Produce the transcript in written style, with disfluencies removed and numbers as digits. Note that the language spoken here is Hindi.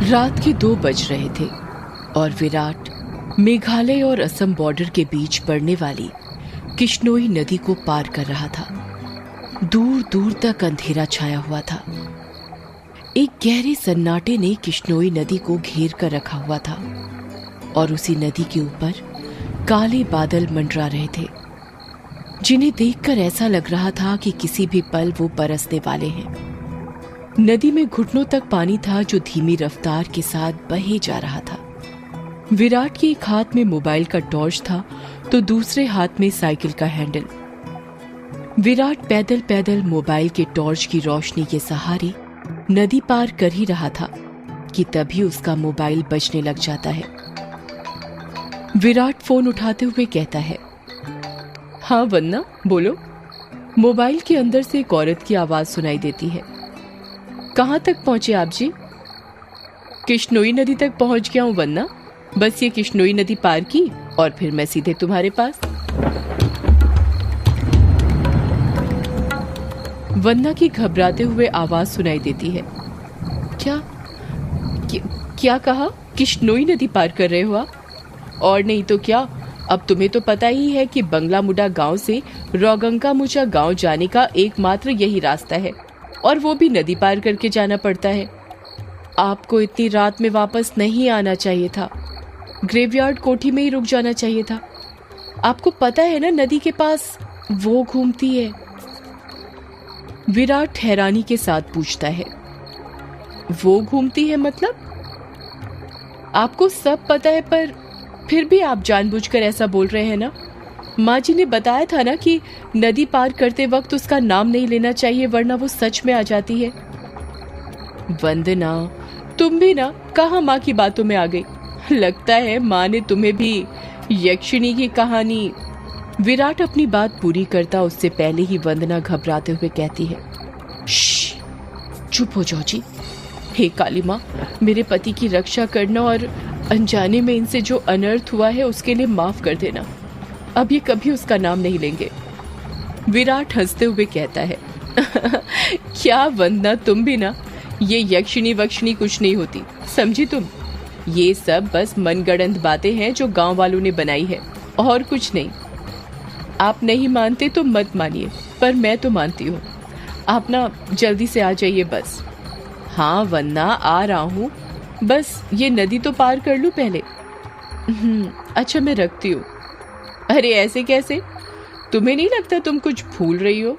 रात के 2 बज रहे थे और विराट मेघालय और असम बॉर्डर के बीच पड़ने वाली किश्नोई नदी को पार कर रहा था। दूर दूर तक अंधेरा छाया हुआ था। एक गहरे सन्नाटे ने किश्नोई नदी को घेर कर रखा हुआ था और उसी नदी के ऊपर काले बादल मंडरा रहे थे, जिन्हें देखकर ऐसा लग रहा था कि किसी भी पल वो बरसने वाले हैं। नदी में घुटनों तक पानी था जो धीमी रफ्तार के साथ बहे जा रहा था। विराट के एक हाथ में मोबाइल का टॉर्च था तो दूसरे हाथ में साइकिल का हैंडल। विराट पैदल पैदल मोबाइल के टॉर्च की रोशनी के सहारे नदी पार कर ही रहा था कि तभी उसका मोबाइल बजने लग जाता है। विराट फोन उठाते हुए कहता है, हाँ वन्ना बोलो। मोबाइल के अंदर से एक औरत की आवाज सुनाई देती है। कहाँ तक पहुंचे आप जी? किश्नोई नदी तक पहुंच गया हूं वन्ना, बस ये किश्नोई नदी पार की और फिर मैं सीधे तुम्हारे पास। वन्ना की घबराते हुए आवाज सुनाई देती है। क्या कहा? किश्नोई नदी पार कर रहे हो आप? और नहीं तो क्या, अब तुम्हें तो पता ही है कि बंगला मुडा गांव से रोगंका मुचा गांव जाने का एकमात्र यही रास्ता है और वो भी नदी पार करके जाना पड़ता है। आपको इतनी रात में वापस नहीं आना चाहिए था, ग्रेवयार्ड कोठी में ही रुक जाना चाहिए था। आपको पता है ना नदी के पास वो घूमती है। विराट हैरानी के साथ पूछता है, वो घूमती है मतलब? आपको सब पता है पर फिर भी आप जानबूझकर ऐसा बोल रहे हैं ना? माँ जी ने बताया था ना कि नदी पार करते वक्त उसका नाम नहीं लेना चाहिए वरना वो सच में आ जाती है। वंदना, तुम भी ना कहाँ माँ की बातों में आ गई। लगता है माँ ने तुम्हें भी यक्षिणी की कहानी। विराट अपनी बात पूरी करता उससे पहले ही वंदना घबराते हुए कहती है, चुप हो जाओ जी। हे काली माँ, मेरे पति की रक्षा करना और अनजाने में इनसे जो अनर्थ हुआ है उसके लिए माफ कर देना। अब ये कभी उसका नाम नहीं लेंगे। विराट हंसते हुए कहता है, क्या वंदना, तुम भी ना, ये यक्षिणी वक्षिणी कुछ नहीं होती, समझी तुम? ये सब बस मनगढ़ंत बातें हैं जो गांव वालों ने बनाई है और कुछ नहीं। आप नहीं मानते तो मत मानिए, पर मैं तो मानती हूँ। आप ना जल्दी से आ जाइए बस। हाँ वंदना, आ रहा हूँ, बस ये नदी तो पार कर लूँ पहले। अच्छा मैं रखती हूँ। अरे ऐसे कैसे? तुम्हें नहीं लगता तुम कुछ भूल रही हो?